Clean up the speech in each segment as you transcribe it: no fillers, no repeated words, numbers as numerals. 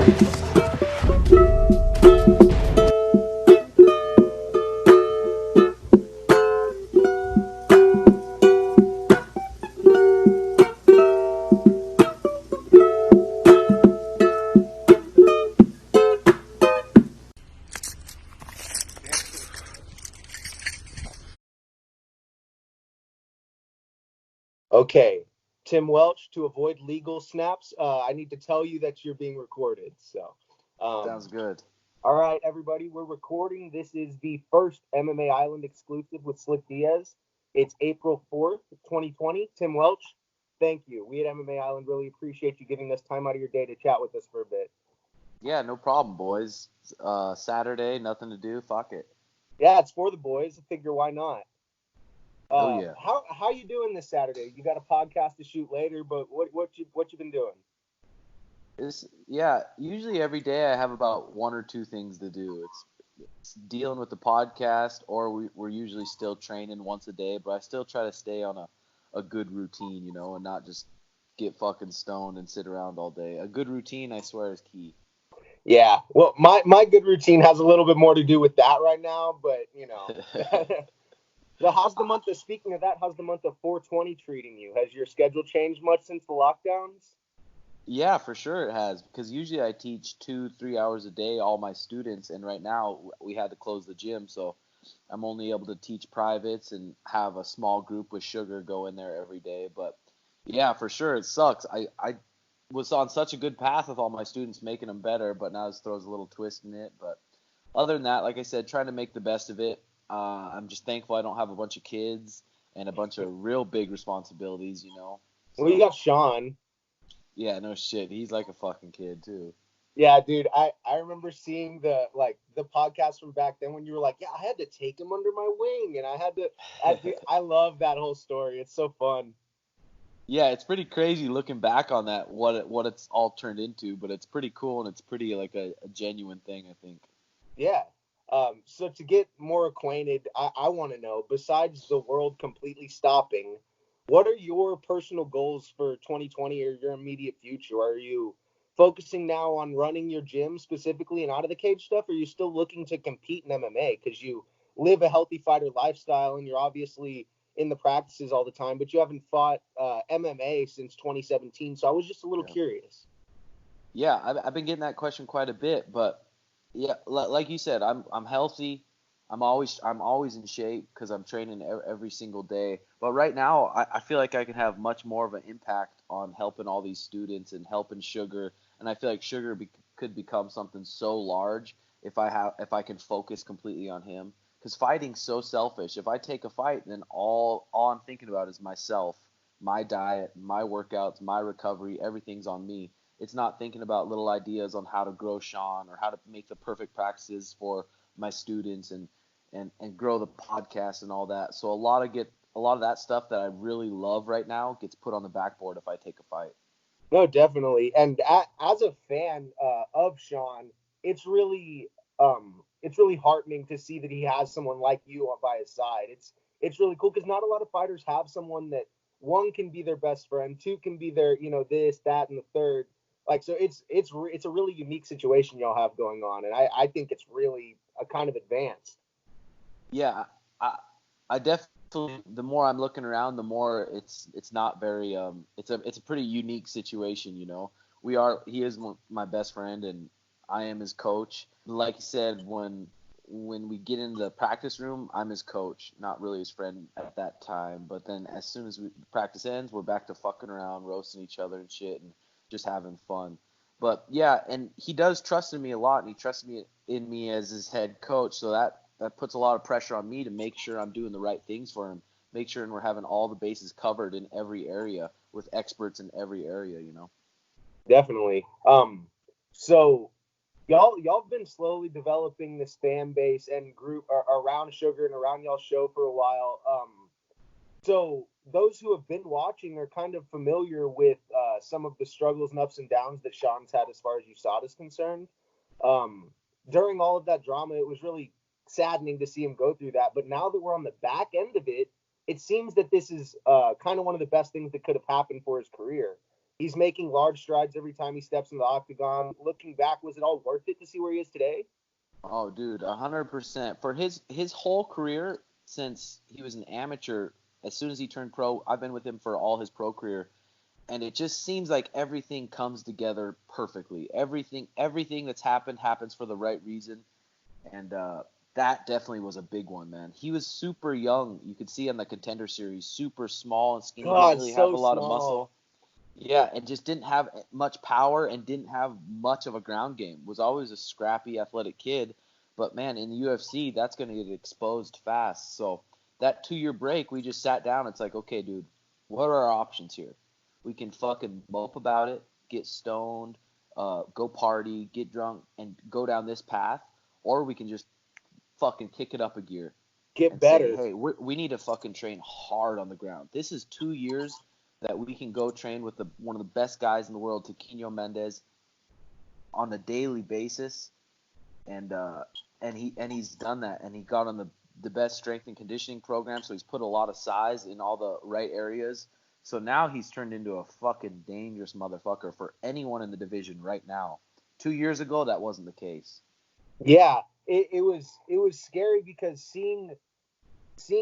Okay, Tim Welch, to avoid legal snaps, I need to tell you that you're being recorded. Sounds good. All right, everybody, we're recording. This is the first MMA Island exclusive with Slick Diaz. It's April 4th, 2020. Tim Welch, thank you. We at MMA Island really appreciate you giving us time out of your day to chat with us for a bit. Yeah, no problem, boys. Saturday, nothing to do. Fuck it. Yeah, it's for the boys. I figure why not? Oh yeah. How you doing this Saturday? You got a podcast to shoot later, but what you been doing? Usually every day I have about one or two things to do. It's dealing with the podcast, or we're usually still training once a day, but I still try to stay on a good routine, and not just get fucking stoned and sit around all day. A good routine, I swear, is key. Yeah, well, my good routine has a little bit more to do with that right now, but how's the month of speaking of that? How's the month of 420 treating you? Has your schedule changed much since the lockdowns? Yeah, for sure it has, because usually I teach 2, 3 hours a day, all my students, and right now we had to close the gym, so I'm only able to teach privates and have a small group with Sugar go in there every day. But yeah, for sure it sucks. I was on such a good path with all my students, making them better, but now this throws a little twist in it. But other than that, like I said, trying to make the best of it. I'm just thankful I don't have a bunch of kids and a bunch of real big responsibilities. Well, you So got Sean. yeah, no shit. He's like a fucking kid too. Yeah, dude, I remember seeing the podcast from back then when you were like, yeah, I had to take him under my wing, and I love that whole story. It's so fun. Yeah, it's pretty crazy looking back on that, what it's all turned into, but it's pretty cool and it's pretty like a genuine thing, I think. Yeah. So to get more acquainted, I want to know, besides the world completely stopping, what are your personal goals for 2020 or your immediate future? Are you focusing now on running your gym specifically and out of the cage stuff? Or are you still looking to compete in MMA? Because you live a healthy fighter lifestyle and you're obviously in the practices all the time, but you haven't fought MMA since 2017. So I was just a little Yeah. curious. Yeah, I've been getting that question quite a bit, but yeah, like you said, I'm healthy. I'm always in shape because I'm training every single day. But right now, I feel like I can have much more of an impact on helping all these students and helping Sugar. And I feel like Sugar could become something so large if I can focus completely on him. Because fighting's so selfish. If I take a fight, then all I'm thinking about is myself, my diet, my workouts, my recovery. Everything's on me. It's not thinking about little ideas on how to grow Sean or how to make the perfect practices for my students and grow the podcast and all that. So a lot of that stuff that I really love right now gets put on the backboard if I take a fight. No, definitely. And as a fan of Sean, it's really heartening to see that he has someone like you by his side. It's really cool because not a lot of fighters have someone that one can be their best friend, two can be their this, that, and the third. Like so, it's a really unique situation y'all have going on, and I think it's really a kind of advanced. Yeah, I definitely, the more I'm looking around, the more it's not very it's a pretty unique situation. He is my best friend and I am his coach. Like you said, when we get into the practice room, I'm his coach, not really his friend at that time. But then as soon as practice ends, we're back to fucking around, roasting each other and shit, and just having fun. But yeah, and he does trust in me a lot, and he trusts me in me as his head coach. So that puts a lot of pressure on me to make sure I'm doing the right things for him, make sure and we're having all the bases covered in every area with experts in every area. Definitely. So y'all have been slowly developing this fan base and group around Sugar and around y'all show for a while. So those who have been watching are kind of familiar with some of the struggles and ups and downs that Sean's had as far as USADA is concerned. Um, During all of that drama, it was really saddening to see him go through that. But now that we're on the back end of it, it seems that this is kind of one of the best things that could have happened for his career. He's making large strides every time he steps in the octagon. Looking back, was it all worth it to see where he is today? Oh, dude, 100%. For his whole career since he was an amateur, as soon as he turned pro, I've been with him for all his pro career, and it just seems like everything comes together perfectly. Everything that's happened happens for the right reason, and that definitely was a big one, man. He was super young. You could see on the Contender Series, super small and skinny. Didn't God, really have so a lot of small. muscle. Yeah, and just didn't have much power and didn't have much of a ground game. Was always a scrappy, athletic kid, but man, in the UFC, that's going to get exposed fast. So that 2 year break, we just sat down. It's like, okay, dude, what are our options here? We can fucking mope about it, get stoned, go party, get drunk, and go down this path, or we can just fucking kick it up a gear Get and say, better. hey, we need to fucking train hard on the ground. This is 2 years that we can go train with one of the best guys in the world, Taquino Mendez, on a daily basis, and he's done that, and he got on the best strength and conditioning program, so he's put a lot of size in all the right areas. So now he's turned into a fucking dangerous motherfucker for anyone in the division right now. 2 years ago, that wasn't the case. Yeah, it was scary because seeing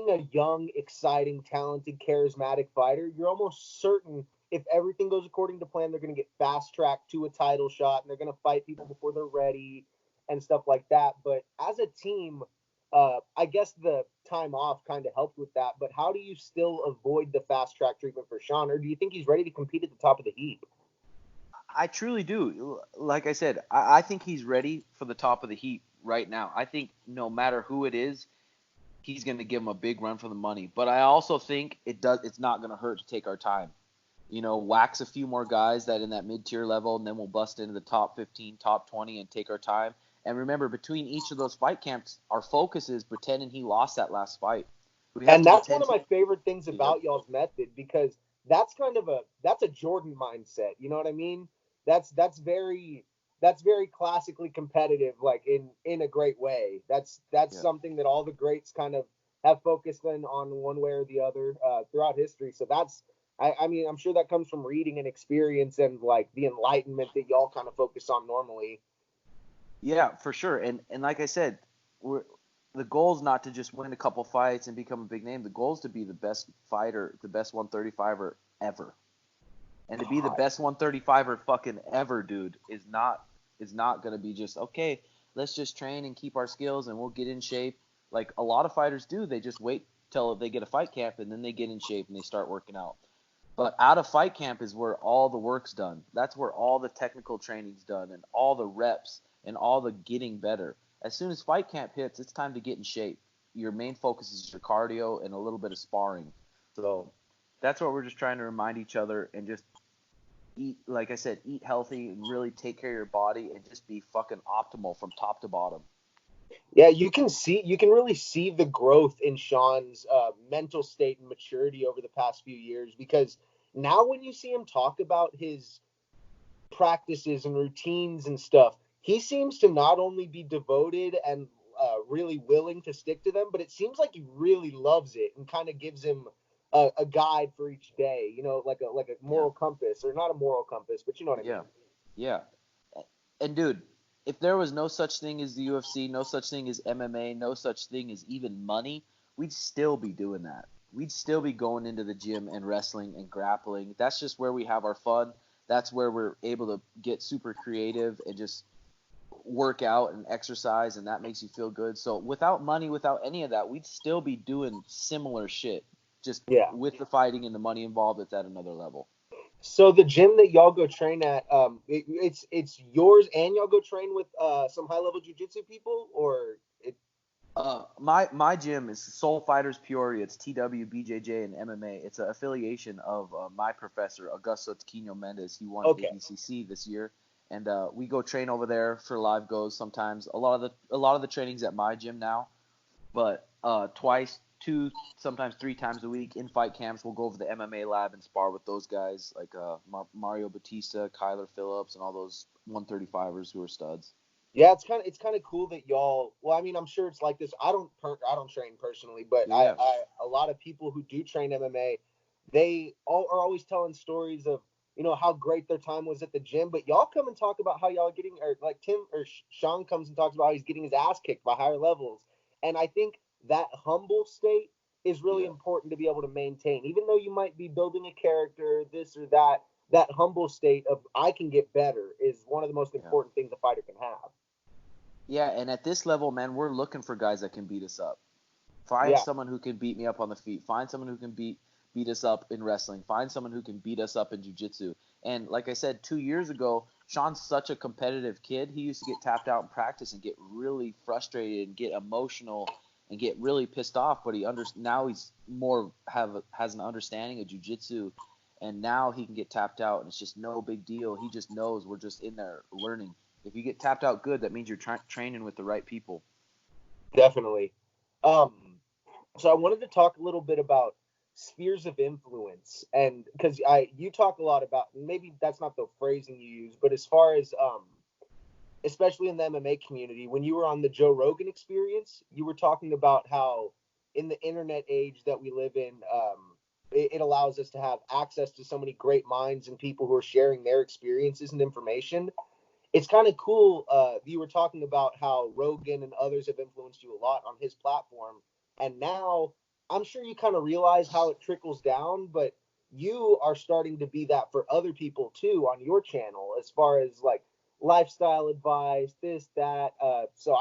a young, exciting, talented, charismatic fighter, you're almost certain if everything goes according to plan, they're going to get fast tracked to a title shot and they're going to fight people before they're ready and stuff like that. But as a team, I guess the time off kind of helped with that. But how do you still avoid the fast track treatment for Sean? Or do you think he's ready to compete at the top of the heap? I truly do. Like I said, I think he's ready for the top of the heap right now. I think no matter who it is, he's going to give him a big run for the money. But I also think it's not going to hurt to take our time. Wax a few more guys that in that mid-tier level, and then we'll bust into the top 15, top 20, and take our time. And remember, between each of those fight camps, our focus is pretending he lost that last fight. We have And to that's one pretend. of my favorite things Yep. about y'all's method because that's a Jordan mindset. You know what I mean? That's very classically competitive, like in a great way. That's Yeah. something that all the greats kind of have focused in on one way or the other throughout history. So I mean, I'm sure that comes from reading and experience and like the enlightenment that y'all kind of focus on normally. Yeah, for sure. And like I said, the goal is not to just win a couple fights and become a big name. The goal is to be the best fighter, the best 135er ever. And to be the God. best 135er fucking ever, dude, is not going to be just okay, let's just train and keep our skills and we'll get in shape. Like a lot of fighters do, they just wait till they get a fight camp and then they get in shape and they start working out. But out of fight camp is where all the work's done. That's where all the technical training's done and all the reps and all the getting better. As soon as fight camp hits, it's time to get in shape. Your main focus is your cardio and a little bit of sparring. So that's what we're just trying to remind each other and just eat, like I said, eat healthy and really take care of your body and just be fucking optimal from top to bottom. Yeah, you can really see the growth in Sean's mental state and maturity over the past few years because now when you see him talk about his practices and routines and stuff, he seems to not only be devoted and really willing to stick to them, but it seems like he really loves it and kind of gives him a guide for each day, like a Yeah. moral compass, or not a moral compass, but you know what I Yeah. mean. Yeah. And dude, if there was no such thing as the UFC, no such thing as MMA, no such thing as even money, we'd still be doing that. We'd still be going into the gym and wrestling and grappling. That's just where we have our fun. That's where we're able to get super creative and just work out and exercise, and that makes you feel good. So without money, without any of that, we'd still be doing similar shit. Just Yeah. with the fighting and the money involved, it's at another level. So the gym that y'all go train at, it's yours, and y'all go train with some high level jujitsu people, or it? My gym is Soul Fighters Peoria. It's TW, BJJ, and MMA. It's an affiliation of my professor, Augusto Taquino Mendez. He won Okay. ADCC this year, and we go train over there for live goes sometimes. A lot of the training's at my gym now, but twice, two, sometimes 3 times a week in fight camps, we'll go over the MMA lab and spar with those guys like Mario Batista, Kyler Phillips, and all those 135ers who are studs. Yeah, it's kind of cool that y'all. Well, I mean, I'm sure it's like this. I don't train personally, but Yeah, yeah. a lot of people who do train MMA, they all are always telling stories of how great their time was at the gym, but y'all come and talk about how y'all are getting, or like Sean comes and talks about how he's getting his ass kicked by higher levels. And I think that humble state is really Yeah. important to be able to maintain, even though you might be building a character, this or that. That humble state of I can get better is one of the most Yeah. important things a fighter can have. Yeah, and at this level, man, we're looking for guys that can beat us up. Find Yeah, someone who can beat me up on the feet. Find someone who can beat us up in wrestling. Find someone who can beat us up in jiu-jitsu. And like I said, 2 years ago, Sean's such a competitive kid. He used to get tapped out in practice and get really frustrated and get emotional and get really pissed off. But now he's more has an understanding of jiu-jitsu, and now he can get tapped out, and it's just no big deal. He just knows we're just in there learning. If you get tapped out good, that means you're training with the right people. definitely. Um, so I wanted to talk a little bit about spheres of influence, and because you talk a lot about, maybe that's not the phrasing you use, but as far as especially in the MMA community, when you were on the Joe Rogan Experience, you were talking about how in the internet age that we live in, it allows us to have access to so many great minds and people who are sharing their experiences and information. It's kind of cool. You were talking about how Rogan and others have influenced you a lot on his platform, and now I'm sure you kind of realize how it trickles down, but you are starting to be that for other people too on your channel, as far as like lifestyle advice, this, that. So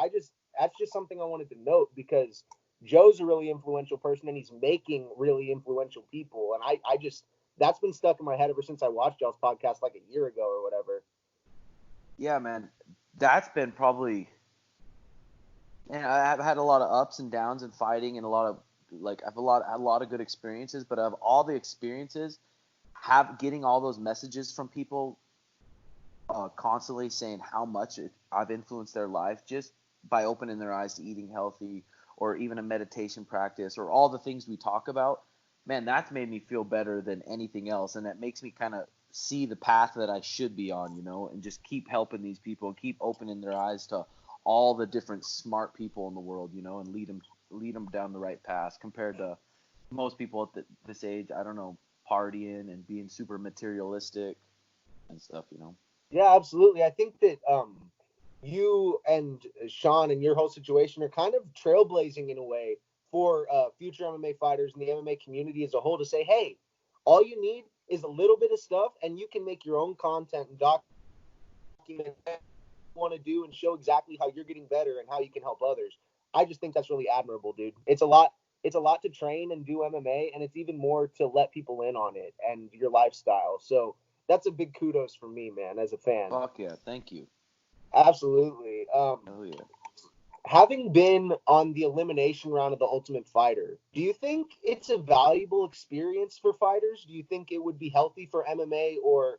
that's just something I wanted to note, because Joe's a really influential person and he's making really influential people, and I just that's been stuck in my head ever since I watched y'all's podcast like a year ago or whatever. Yeah, man, that's been probably. And I've had a lot of ups and downs in fighting, and a lot of I've had a lot of good experiences. But of all the experiences, getting all those messages from people constantly saying how much I've influenced their life just by opening their eyes to eating healthy, or even a meditation practice, or all the things we talk about, man, that's made me feel better than anything else. And that makes me kind of see the path that I should be on, and just keep helping these people, keep opening their eyes to all the different smart people in the world, and lead them down the right path, compared to most people at this age, I don't know, partying and being super materialistic and stuff. Yeah, absolutely. I think that you and Sean and your whole situation are kind of trailblazing in a way for future MMA fighters and the MMA community as a whole to say, hey, all you need is a little bit of stuff, and you can make your own content and document what you want to do and show exactly how you're getting better and how you can help others. I just think that's really admirable, dude. It's a lot. It's a lot to train and do MMA, and it's even more to let people in on it and your lifestyle. So that's a big kudos for me, man, as a fan. Fuck yeah, thank you. Absolutely. Oh yeah. Having been on the elimination round of the Ultimate Fighter, do you think it's a valuable experience for fighters? Do you think it would be healthy for MMA or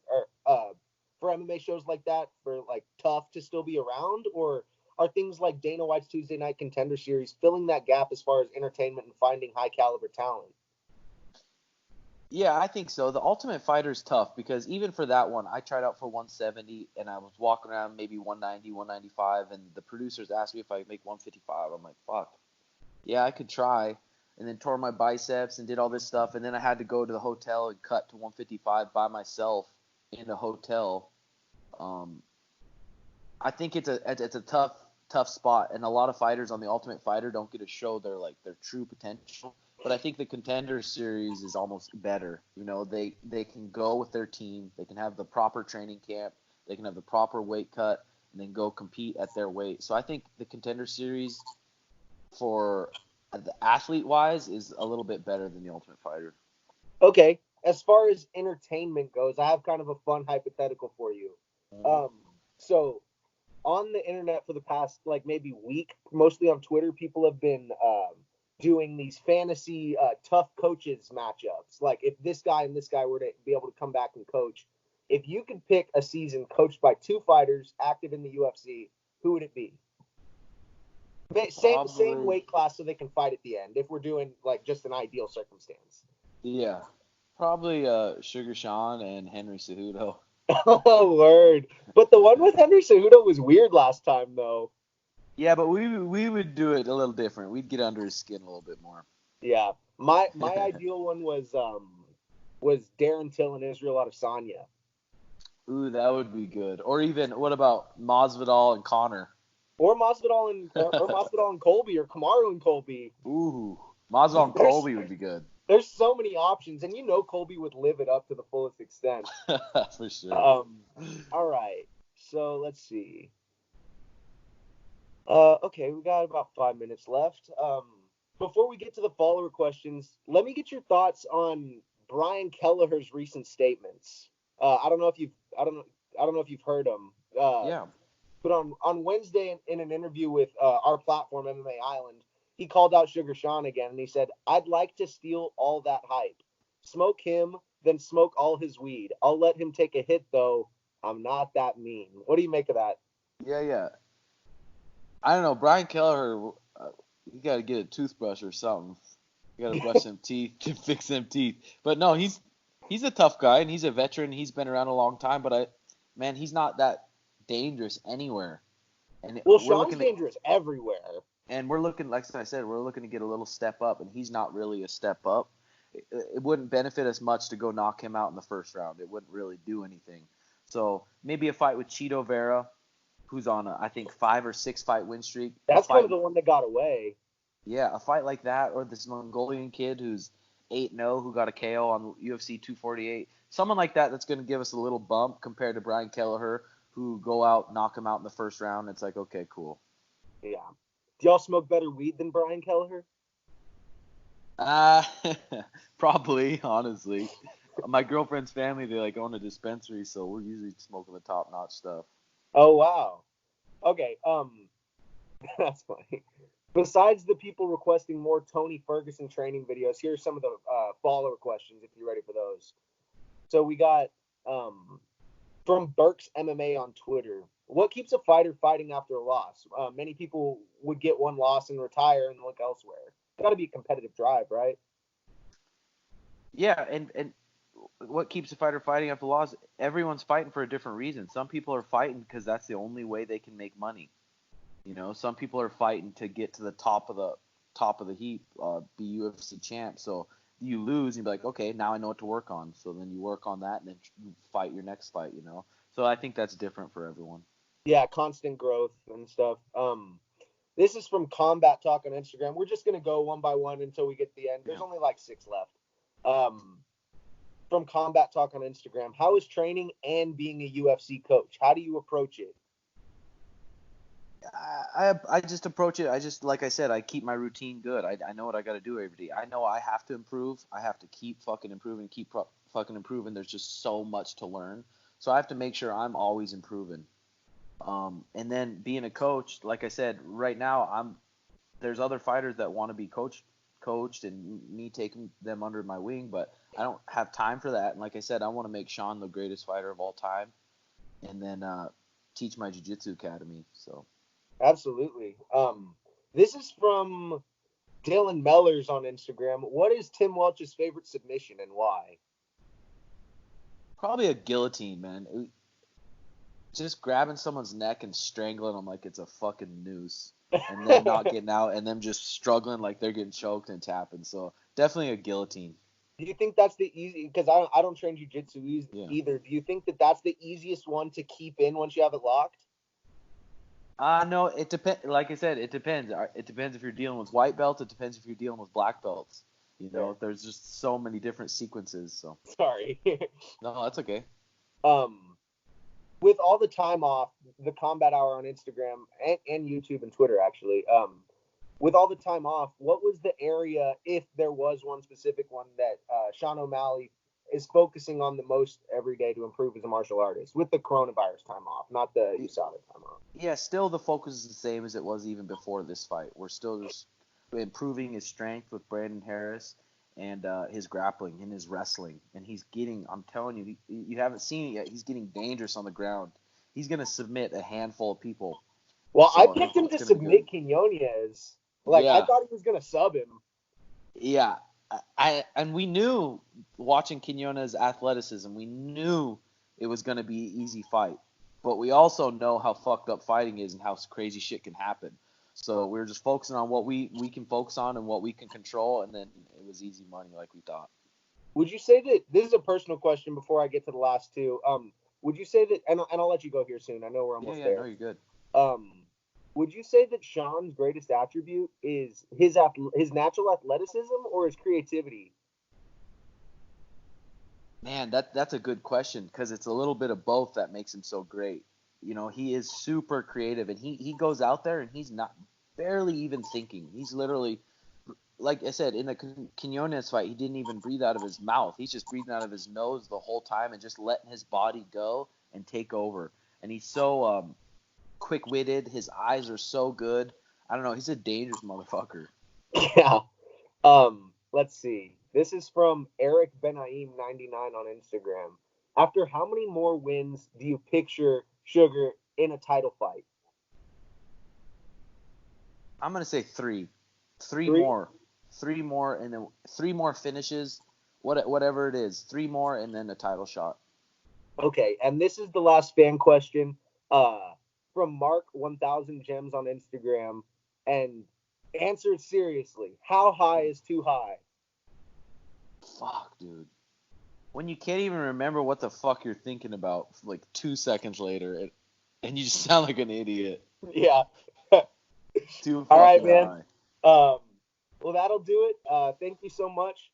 for MMA shows like that, for like Tough to still be around, or are things like Dana White's Tuesday Night Contender Series filling that gap as far as entertainment and finding high caliber talent? Yeah, I think so. The Ultimate Fighter's tough because even for that one, I tried out for 170 and I was walking around maybe 190, 195, and the producers asked me if I could make 155. I'm like, fuck. Yeah, I could try. And then tore my biceps and did all this stuff, and then I had to go to the hotel and cut to 155 by myself in a hotel. Um, I think it's a tough spot, and a lot of fighters on the Ultimate Fighter don't get to show their true potential. But I think the Contender Series is almost better. They can go with their team, they can have the proper training camp, they can have the proper weight cut, and then go compete at their weight. So I think the Contender Series for the athlete wise is a little bit better than the Ultimate Fighter. Okay, as far as entertainment goes, I have kind of a fun hypothetical for you. Mm-hmm. Um, so on the internet for the past like maybe week, mostly on Twitter, people have been doing these fantasy tough coaches matchups. Like if this guy and this guy were to be able to come back and coach, if you could pick a season coached by two fighters active in the UFC, who would it be? Same Probably, weight class so they can fight at the end. If we're doing like just an ideal circumstance. yeah. Probably Sugar Sean and Henry Cejudo. Oh, word. But the one with Henry Cejudo was weird last time, though. Yeah, but we would do it a little different. We'd get under his skin a little bit more. Yeah. My ideal one was Darren Till and Israel Adesanya. Ooh, that would be good. Or even, what about Masvidal and Connor? Or Masvidal and Colby, or Kamaru and Colby. Ooh, Masvidal and There's Colby would be good. there's so many options, and Colby would live it up to the fullest extent. For sure. All right. So let's see. Okay, we got about 5 minutes left. Before we get to the follower questions, let me get your thoughts on Brian Kelleher's recent statements. I don't know if you've heard them. Yeah. But on Wednesday in an interview with our platform, MMA Island, he called out Sugar Sean again, and he said, "I'd like to steal all that hype. Smoke him, then smoke all his weed. I'll let him take a hit, though. I'm not that mean." What do you make of that? Yeah. I don't know. Brian Kelleher, you got to get a toothbrush or something. You got to brush them teeth to fix them teeth. But no, he's a tough guy, and he's a veteran. He's been around a long time, but he's not that dangerous anywhere. And Well, we're Sean's looking to, dangerous everywhere. and we're looking, like I said, we're looking to get a little step up, and he's not really a step up. It wouldn't benefit us much to go knock him out in the first round. It wouldn't really do anything. So maybe a fight with Cheeto Vera, who's on I think 5 or 6 fight win streak. That's kind of the one that got away. Yeah, a fight like that, or this Mongolian kid who's 8-0 who got a KO on UFC 248. Someone like that that's going to give us a little bump compared to Brian Kelleher, who go out, knock him out in the first round. It's like, okay, cool. Yeah. Do y'all smoke better weed than Brian Kelleher? Probably, honestly. My girlfriend's family, they like own a dispensary, so we're usually smoking the top-notch stuff. Oh, wow. Okay, that's funny. Besides the people requesting more Tony Ferguson training videos, here are some of the follower questions, if you're ready for those. So we got from Burks MMA on Twitter. What keeps a fighter fighting after a loss? Many people would get one loss and retire and look elsewhere. Got to be a competitive drive, right? Yeah, and what keeps a fighter fighting after loss? Everyone's fighting for a different reason. Some people are fighting because that's the only way they can make money. Some people are fighting to get to the top of the heap, be UFC champ. So you lose, and you be like, okay, now I know what to work on. So then you work on that, and then you fight your next fight. So I think that's different for everyone. Yeah, constant growth and stuff. This is from Combat Talk on Instagram. We're just gonna go one by one until we get to the end. There's only like 6 left. From Combat Talk on Instagram, how is training and being a UFC coach? How do you approach it? I just approach it. Like I said, I keep my routine good. I know what I got to do every day. I know I have to improve. I have to keep fucking improving, fucking improving. There's just so much to learn. So I have to make sure I'm always improving. And then being a coach, like I said, right now there's other fighters that want to be coached and me taking them under my wing, but I don't have time for that. And like I said, I want to make Sean the greatest fighter of all time, and then teach my jiu-jitsu academy. So. Absolutely. This is from Dylan Mellors on Instagram. What is Tim Welch's favorite submission and why? Probably a guillotine, man. Just grabbing someone's neck and strangling them like it's a fucking noose, and then not getting out, and them just struggling like they're getting choked and tapping. So definitely a guillotine. Do you think that's the easy? Because I don't train jiu-jitsu either. Do you think that that's the easiest one to keep in once you have it locked? No, it depends. Like I said, it depends. It depends if you're dealing with white belts. It depends if you're dealing with black belts. There's just so many different sequences. So sorry. No, that's okay. With all the time off, the Combat Hour on Instagram and YouTube and Twitter, actually. With all the time off, what was the area, if there was one specific one, that Sean O'Malley is focusing on the most every day to improve as a martial artist with the coronavirus time off, not the USADA time off? Yeah, still the focus is the same as it was even before this fight. We're still just improving his strength with Brandon Harris and his grappling and his wrestling. And he's getting, I'm telling you, you haven't seen it yet, he's getting dangerous on the ground. He's going to submit a handful of people. Well, so I picked him to submit Quinones. I thought he was going to sub him. Yeah. And we knew, watching Quinones' athleticism, we knew it was going to be an easy fight. But we also know how fucked up fighting is and how crazy shit can happen. So we were just focusing on what we can focus on and what we can control, and then it was easy money like we thought. Would you say that, this is a personal question before I get to the last two, would you say that? And I'll let you go here soon. I know we're almost Yeah, there. no, you're good. Would you say that Sean's greatest attribute is his natural athleticism or his creativity? Man, that's a good question because it's a little bit of both that makes him so great. He is super creative, and he goes out there and he's not barely even thinking. He's literally, like I said, in the Quinones fight, he didn't even breathe out of his mouth. He's just breathing out of his nose the whole time and just letting his body go and take over. And he's so quick-witted. His eyes are so good. I don't know. He's a dangerous motherfucker. Yeah. Let's see. This is from Eric Benaim 99 on Instagram. After how many more wins do you picture Sugar in a title fight? I'm gonna say three. Three Three? more. Three more, and then three more finishes. Whatever it is. Three more, and then a title shot. Okay, and this is the last fan question from Mark 1000 Gems on Instagram, and answer it seriously. How high is too high? Fuck, dude. When you can't even remember what the fuck you're thinking about like 2 seconds later, and you just sound like an idiot. Yeah. Too All right, fucking man. high. Well, that'll do it. Thank you so much.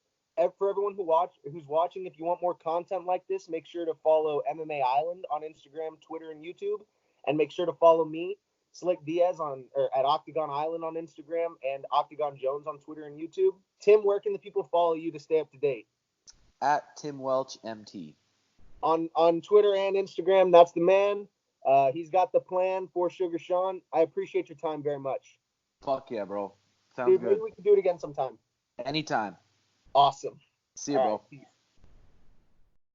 For everyone who's watching, if you want more content like this, make sure to follow MMA Island on Instagram, Twitter, and YouTube, and make sure to follow me, Slick Diaz, at Octagon Island on Instagram and Octagon Jones on Twitter and YouTube. Tim, where can the people follow you to stay up to date? At Tim Welch MT. On Twitter and Instagram, that's the man. He's got the plan for Sugar Sean. I appreciate your time very much. Fuck yeah, bro. Sounds Dude, good. maybe we can do it again sometime. Anytime. Awesome. See you, All bro. right, peace.